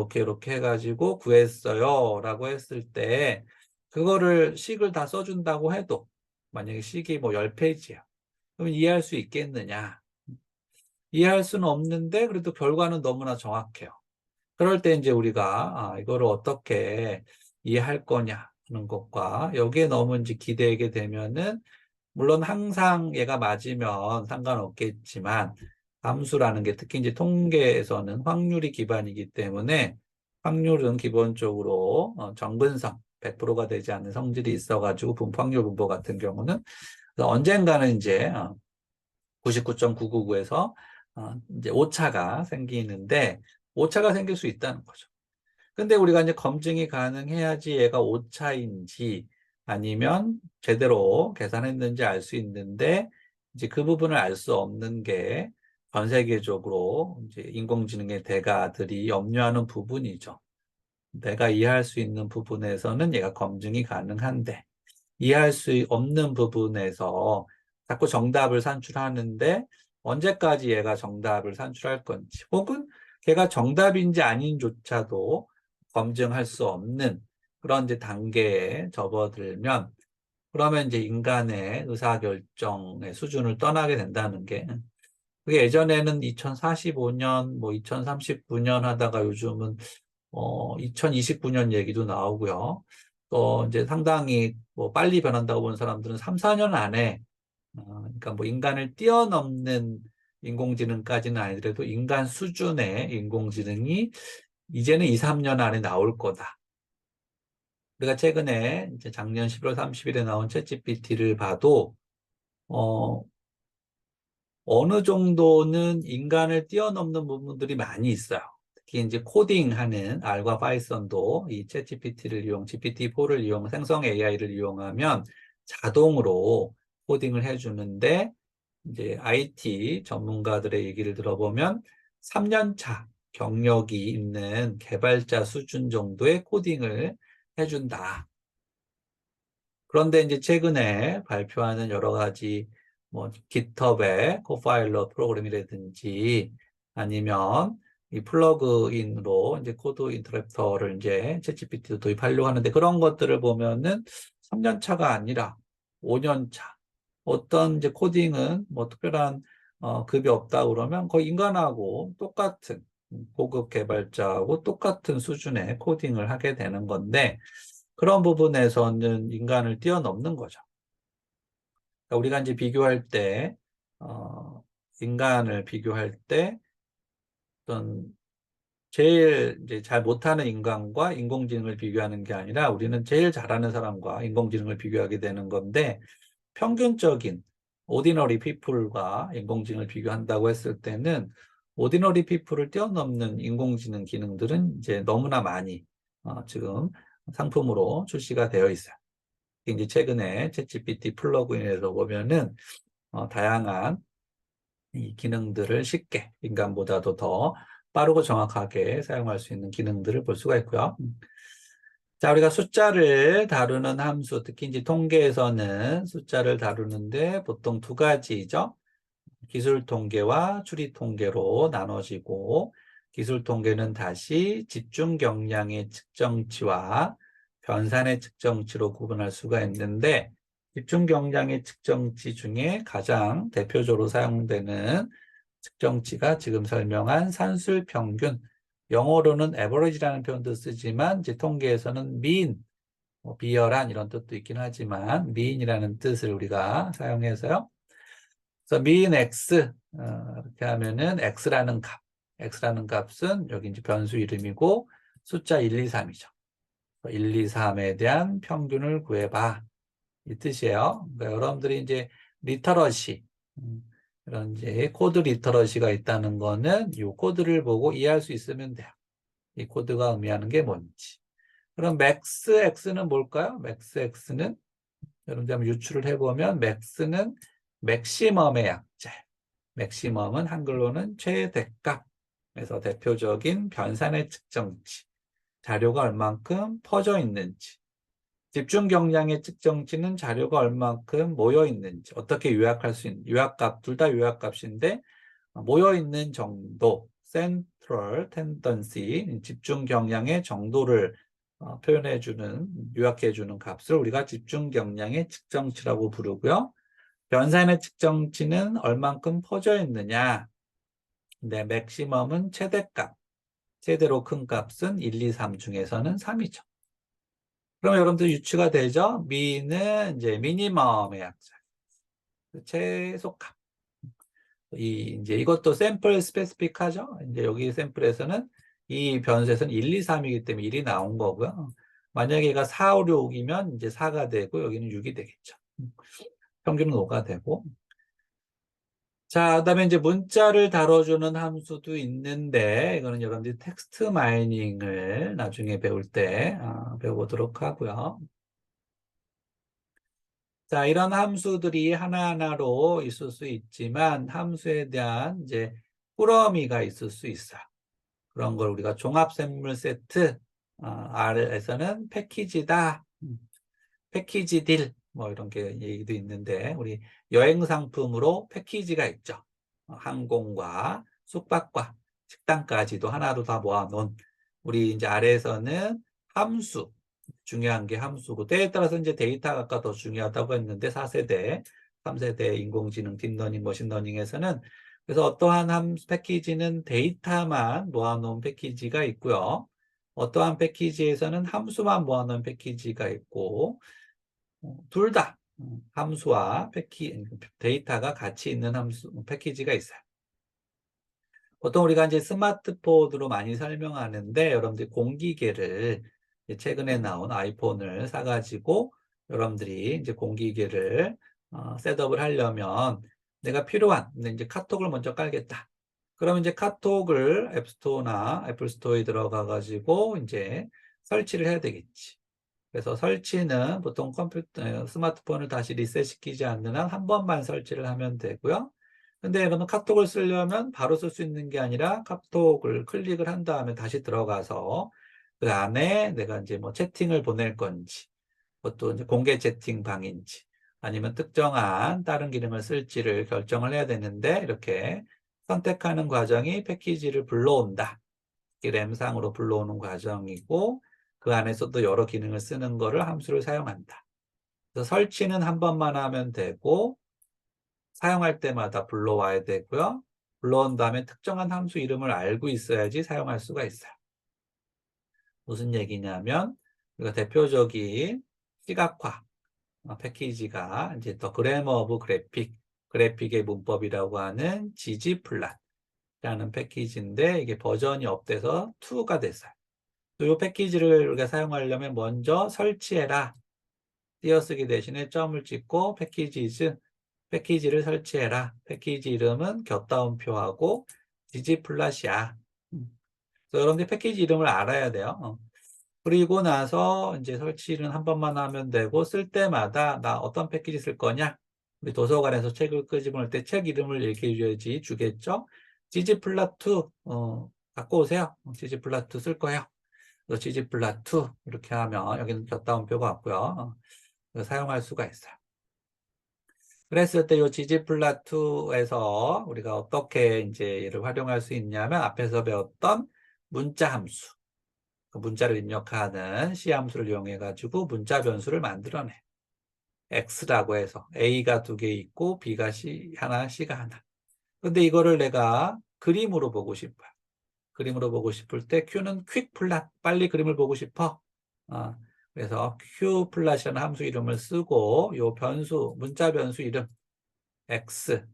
해가지고 구했어요 라고 했을 때, 그거를 식을 다 써준다고 해도 만약에 식이 뭐 10페이지야. 그럼 이해할 수 있겠느냐? 이해할 수는 없는데 그래도 결과는 너무나 정확해요. 그럴 때 이제 우리가 이거를 어떻게 이해할 거냐 하는 것과, 여기에 너무 이제 기대게 되면은 물론 항상 얘가 맞으면 상관없겠지만, 함수라는 게 특히 이제 통계에서는 확률이 기반이기 때문에, 확률은 기본적으로 정근성 100%가 되지 않는 성질이 있어가지고, 분포확률 분포 같은 경우는 그래서 언젠가는 이제 99.999에서 이제 오차가 생기는데, 오차가 생길 수 있다는 거죠. 근데 우리가 이제 검증이 가능해야지 얘가 오차인지 아니면 제대로 계산했는지 알 수 있는데, 이제 그 부분을 알 수 없는 게 전 세계적으로 이제 인공지능의 대가들이 염려하는 부분이죠. 내가 이해할 수 있는 부분에서는 얘가 검증이 가능한데, 이해할 수 없는 부분에서 자꾸 정답을 산출하는데 언제까지 얘가 정답을 산출할 건지, 혹은 걔가 정답인지 아닌조차도 검증할 수 없는 그런 이제 단계에 접어들면, 그러면 이제 인간의 의사결정의 수준을 떠나게 된다는 게, 그게 예전에는 2045년, 뭐 2039년 하다가 요즘은 2029년 얘기도 나오고요. 또 이제 상당히 뭐 빨리 변한다고 보는 사람들은 3, 4년 안에, 그러니까 뭐 인간을 뛰어넘는 인공지능까지는 아니더라도 인간 수준의 인공지능이 이제는 2, 3년 안에 나올 거다. 우리가 최근에 이제 작년 11월 30일에 나온 챗GPT를 봐도 어, 어느 정도는 인간을 뛰어넘는 부분들이 많이 있어요. 특히 이제 코딩하는 R과 파이썬도 이 챗GPT를 GPT-4를 생성 AI를 이용하면 자동으로 코딩을 해주는데, 이제 IT 전문가들의 얘기를 들어보면 3년 차 경력이 있는 개발자 수준 정도의 코딩을 해준다. 그런데 이제 최근에 발표하는 여러 가지 뭐 깃허브의 코파일럿 프로그램이라든지, 아니면 이 플러그인으로 이제 코드 인터프레터를 이제 챗GPT도 도입하려고 하는데, 그런 것들을 보면은 3년 차가 아니라 5년 차. 어떤 이제 코딩은 뭐 특별한 급이 없다 그러면 거의 인간하고 똑같은 고급 개발자하고 똑같은 수준의 코딩을 하게 되는 건데 그런 부분에서는 인간을 뛰어넘는 거죠. 그러니까 우리가 이제 비교할 때 인간을 비교할 때 어떤 제일 이제 잘 못하는 인간과 인공지능을 비교하는 게 아니라 우리는 제일 잘하는 사람과 인공지능을 비교하게 되는 건데 평균적인 오디너리 피플과 인공지능을 비교한다고 했을 때는 오디너리 피플을 뛰어넘는 인공지능 기능들은 이제 너무나 많이 지금 상품으로 출시가 되어 있어요. 이제 최근에 챗GPT 플러그인에서 보면은 다양한 이 기능들을 쉽게 인간보다도 더 빠르고 정확하게 사용할 수 있는 기능들을 볼 수가 있고요. 자, 우리가 숫자를 다루는 함수, 특히 이제 통계에서는 숫자를 다루는데 보통 두 가지죠. 기술 통계와 추리 통계로 나눠지고, 기술 통계는 다시 집중 경량의 측정치와 변산의 측정치로 구분할 수가 있는데, 집중 경량의 측정치 중에 가장 대표적으로 사용되는 측정치가 지금 설명한 산술 평균, 영어로는 average라는 표현도 쓰지만 이제 통계에서는 mean, 비열한 이런 뜻도 있긴 하지만 mean이라는 뜻을 우리가 사용해서요. 그래서 mean x 이렇게 하면은 x라는 값은 여기 이제 변수 이름이고 숫자 1, 2, 3이죠. 1, 2, 3에 대한 평균을 구해봐. 이 뜻이에요. 그러니까 여러분들이 이제 리터러시, 이런 이제 코드 리터러시가 있다는 거는 이 코드를 보고 이해할 수 있으면 돼요. 이 코드가 의미하는 게 뭔지. 그럼 맥스 x는 뭘까요? 맥스 x는 여러분들 한번 유추를 해보면 맥스는 맥시멈의 약자. 맥시멈은 한글로는 최대값. 그래서 대표적인 변산의 측정치. 자료가 얼만큼 퍼져 있는지. 집중 경량의 측정치는 자료가 얼만큼 모여 있는지. 어떻게 요약할 수 있는, 요약값, 둘 다 요약값인데, 모여 있는 정도, central tendency, 집중 경량의 정도를 표현해주는, 요약해주는 값을 우리가 집중 경량의 측정치라고 부르고요. 변산의 측정치는 얼만큼 퍼져 있느냐. 근데 맥시멈은 최대값. 최대로 큰 값은 1, 2, 3 중에서는 3이죠. 그럼 여러분들 유추가 되죠? 미는 이제 미니멈의 약자. 최소값. 이제 이것도 샘플 스페시픽하죠? 이제 여기 샘플에서는 이 변수에서는 1, 2, 3이기 때문에 1이 나온 거고요. 만약에 얘가 4, 5, 6이면 이제 4가 되고 여기는 6이 되겠죠. 평균은 5가 되고. 자, 그다음에 이제 문자를 다뤄주는 함수도 있는데 이거는 여러분들이 텍스트 마이닝을 나중에 배울 때 배워보도록 하고요. 자, 이런 함수들이 하나하나로 있을 수 있지만 함수에 대한 이제 꾸러미가 있을 수 있어요. 그런 걸 우리가 종합생물 세트 R에서는 패키지다, 패키지 딜, 뭐 이런 게 얘기도 있는데 우리 여행 상품으로 패키지가 있죠. 항공과 숙박과 식당까지도 하나로 다 모아놓은 우리 이제 아래에서는 함수, 중요한 게 함수고 때에 따라서 이제 데이터가 아까 더 중요하다고 했는데 4세대, 3세대 인공지능, 딥러닝, 머신러닝에서는 그래서 어떠한 함수 패키지는 데이터만 모아놓은 패키지가 있고요. 어떠한 패키지에서는 함수만 모아놓은 패키지가 있고 둘 다 함수와 데이터가 같이 있는 함수 패키지가 있어요. 보통 우리가 이제 스마트폰으로 많이 설명하는데 여러분들이 공기계를 최근에 나온 아이폰을 사가지고 여러분들이 이제 공기계를 셋업을 하려면 내가 필요한 이제 카톡을 먼저 깔겠다. 그러면 이제 카톡을 앱스토어나 애플스토어에 들어가 가지고 이제 설치를 해야 되겠지. 그래서 설치는 보통 스마트폰을 다시 리셋시키지 않는 한 한 번만 설치를 하면 되고요. 근데 여러분 카톡을 쓰려면 바로 쓸 수 있는 게 아니라 카톡을 클릭을 한 다음에 다시 들어가서 그 안에 내가 이제 뭐 채팅을 보낼 건지, 그것도 이제 공개 채팅방인지, 아니면 특정한 다른 기능을 쓸지를 결정을 해야 되는데 이렇게 선택하는 과정이 패키지를 불러온다. 램상으로 불러오는 과정이고 그 안에서도 여러 기능을 쓰는 거를 함수를 사용한다. 그래서 설치는 한 번만 하면 되고 사용할 때마다 불러와야 되고요. 불러온 다음에 특정한 함수 이름을 알고 있어야지 사용할 수가 있어요. 무슨 얘기냐면 우리가 대표적인 시각화 패키지가 이제 더 그래머 오브 그래픽의 문법이라고 하는 ggplot라는 패키지인데 이게 버전이 업돼서 2가 됐어요. 이 패키지를 우리가 사용하려면 먼저 설치해라. 띄어쓰기 대신에 점을 찍고 패키지를 설치해라. 패키지 이름은 곁다운표하고 ggplot이야. 그래서 여러분들 패키지 이름을 알아야 돼요. 그리고 나서 이제 설치는 한 번만 하면 되고 쓸 때마다 나 어떤 패키지 쓸 거냐? 우리 도서관에서 책을 끄집어낼 때 책 이름을 얘기해 줘야지 주겠죠? ggplot2 갖고 오세요. ggplot2 쓸 거예요. 그래서 ggplot2 이렇게 하면 여기는 곁다운표가 왔고요. 사용할 수가 있어요. 그랬을 때 이 ggplot2에서 우리가 어떻게 이제 얘를 활용할 수 있냐면 앞에서 배웠던 문자 함수. 그 문자를 입력하는 C 함수를 이용해 가지고 문자 변수를 만들어내. X라고 해서 A가 2개 있고 B가 하나, C가 하나. 근데 이거를 내가 그림으로 보고 싶어요. 그림으로 보고 싶을 때 Q는 퀵 플랫, 빨리 그림을 보고 싶어. 그래서 Q 플랫이라는 함수 이름을 쓰고 요 변수, 문자 변수 이름 X.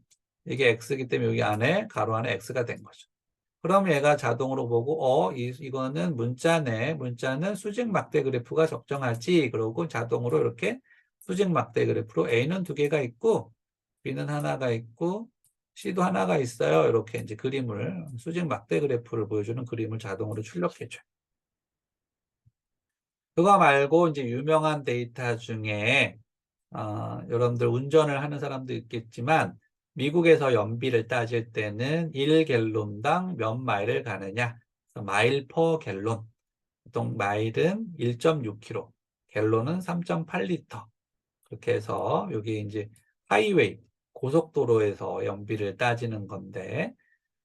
이게 X이기 때문에 여기 안에 가로 안에 X가 된 거죠. 그럼 얘가 자동으로 보고 이거는 문자네. 문자는 수직 막대 그래프가 적정하지. 그러고 자동으로 이렇게 수직 막대 그래프로 A는 2개가 있고 B는 하나가 있고 C도 하나가 있어요. 이렇게 이제 그림을 수직 막대 그래프를 보여주는 그림을 자동으로 출력해줘요. 그거 말고 이제 유명한 데이터 중에 여러분들 운전을 하는 사람도 있겠지만 미국에서 연비를 따질 때는 1갤론당 몇 마일을 가느냐. 마일 퍼 갤론. 보통 마일은 1.6km, 갤론은 3.8리터. 그렇게 해서 여기 이제 하이웨이, 고속도로에서 연비를 따지는 건데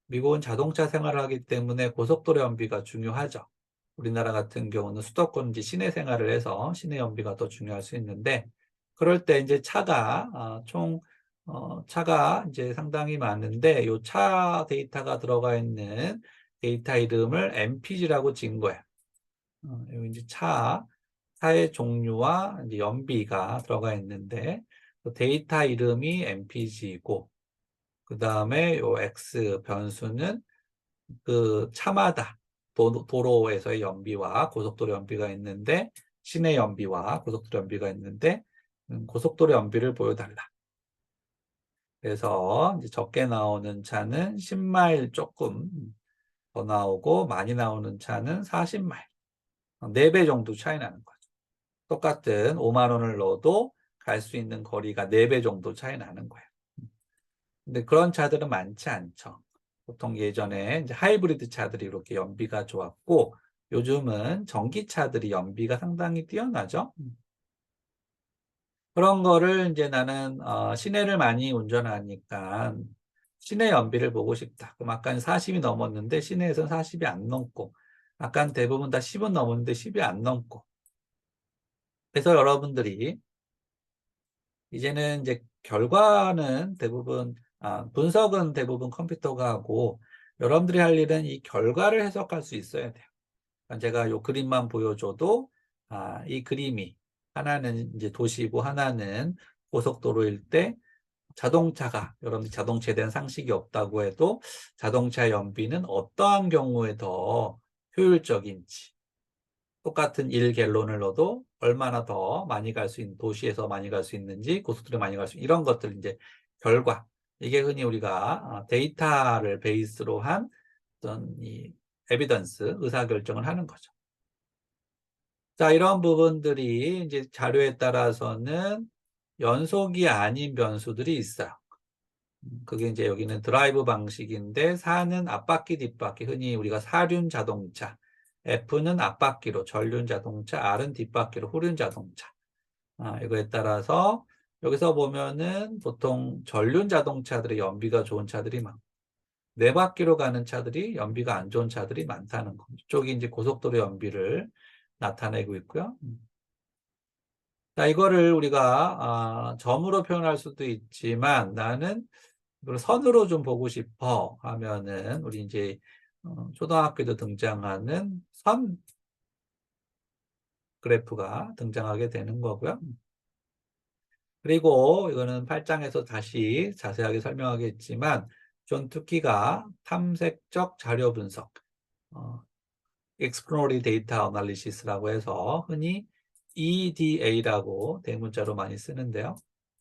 미국은 자동차 생활을 하기 때문에 고속도로 연비가 중요하죠. 우리나라 같은 경우는 수도권지 시내 생활을 해서 시내 연비가 더 중요할 수 있는데 그럴 때 이제 차가 차가 이제 상당히 많은데 이 차 데이터가 들어가 있는 데이터 이름을 MPG라고 지은 거예요. 여기 이제 차의 종류와 이제 연비가 들어가 있는데 데이터 이름이 MPG이고 그 다음에 요 X 변수는 그 차마다 도로에서의 연비와 고속도로 연비가 있는데 시내 연비와 고속도로 연비가 있는데 고속도로 연비를 보여달라. 그래서 이제 적게 나오는 차는 10마일 조금 더 나오고 많이 나오는 차는 40마일. 4배 정도 차이 나는 거죠. 똑같은 5만 원을 넣어도 갈 수 있는 거리가 4배 정도 차이 나는 거예요. 근데 그런 차들은 많지 않죠. 보통 예전에 이제 하이브리드 차들이 이렇게 연비가 좋았고 요즘은 전기차들이 연비가 상당히 뛰어나죠. 그런 거를 이제 나는 시내를 많이 운전하니까 시내 연비를 보고 싶다. 그럼 아까는 40이 넘었는데 시내에서는 40이 안 넘고 아까는 대부분 다 10은 넘었는데 10이 안 넘고 그래서 여러분들이 이제는 이제 결과는 대부분 분석은 대부분 컴퓨터가 하고 여러분들이 할 일은 이 결과를 해석할 수 있어야 돼요. 그러니까 제가 요 그림만 보여줘도 이 그림이 하나는 이제 도시고 하나는 고속도로일 때 자동차가 여러분들 자동차에 대한 상식이 없다고 해도 자동차 연비는 어떠한 경우에 더 효율적인지 똑같은 1갤론을 넣어도 얼마나 더 많이 갈 수 있는 도시에서 많이 갈 수 있는지 고속도로에 많이 갈 수 있는 이런 것들 이제 결과 이게 흔히 우리가 데이터를 베이스로 한 어떤 이 에비던스 의사결정을 하는 거죠. 자, 이런 부분들이 이제 자료에 따라서는 연속이 아닌 변수들이 있어요. 그게 이제 여기는 드라이브 방식인데 4는 앞바퀴 뒷바퀴 흔히 우리가 사륜 자동차 F는 앞바퀴로 전륜 자동차 R은 뒷바퀴로 후륜 자동차 이거에 따라서 여기서 보면은 보통 전륜 자동차들이 연비가 좋은 차들이 많고 네 바퀴로 가는 차들이 연비가 안 좋은 차들이 많다는 거. 이쪽이 이제 고속도로 연비를 나타내고 있고요. 자, 이거를 우리가 점으로 표현할 수도 있지만 나는 이걸 선으로 좀 보고 싶어 하면은 우리 이제 초등학교에도 등장하는 선 그래프가 등장하게 되는 거고요. 그리고 이거는 8장에서 다시 자세하게 설명하겠지만 존 투키가 탐색적 자료 분석, Exploratory Data Analysis라고 해서 흔히 EDA라고 대문자로 많이 쓰는데요.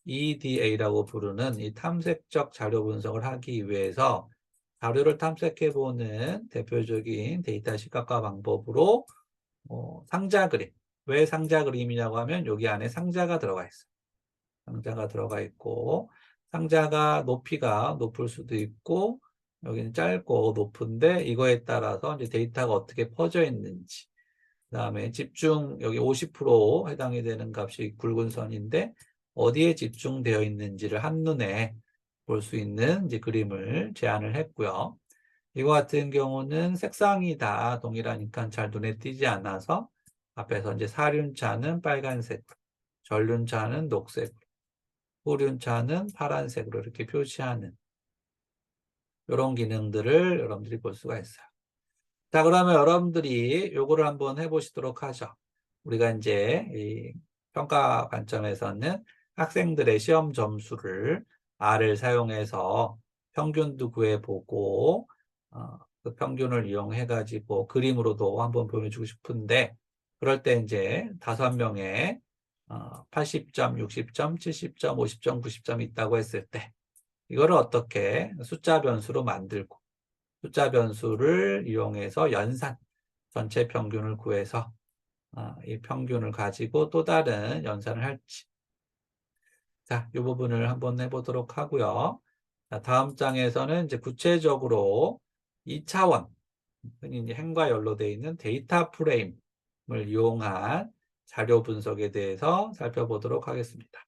EDA라고 부르는 이 탐색적 자료 분석을 하기 위해서 자료를 탐색해보는 대표적인 데이터 시각화 방법으로 상자 그림. 왜 상자 그림이냐고 하면 여기 안에 상자가 들어가 있어요. 상자가 들어가 있고 상자가 높이가 높을 수도 있고 여기는 짧고 높은데 이거에 따라서 이제 데이터가 어떻게 퍼져 있는지 그다음에 집중 여기 50% 해당이 되는 값이 굵은 선인데 어디에 집중되어 있는지를 한눈에 볼 수 있는 이제 그림을 제안을 했고요. 이거 같은 경우는 색상이 다 동일하니까 잘 눈에 띄지 않아서 앞에서 이제 사륜차는 빨간색, 전륜차는 녹색, 후륜차는 파란색으로 이렇게 표시하는 이런 기능들을 여러분들이 볼 수가 있어요. 자, 그러면 여러분들이 요거를 한번 해보시도록 하죠. 우리가 이제 이 평가 관점에서는 학생들의 시험 점수를 R을 사용해서 평균도 구해보고 그 평균을 이용해가지고 그림으로도 한번 보여주고 싶은데 그럴 때 이제 5명의 80점, 60점, 70점, 50점, 90점 있다고 했을 때 이거를 어떻게 숫자 변수로 만들고 숫자 변수를 이용해서 연산, 전체 평균을 구해서 이 평균을 가지고 또 다른 연산을 할지. 자, 이 부분을 한번 해보도록 하고요. 자, 다음 장에서는 이제 구체적으로 2차원, 흔히 이제 행과 연로되어 있는 데이터 프레임을 이용한 자료 분석에 대해서 살펴보도록 하겠습니다.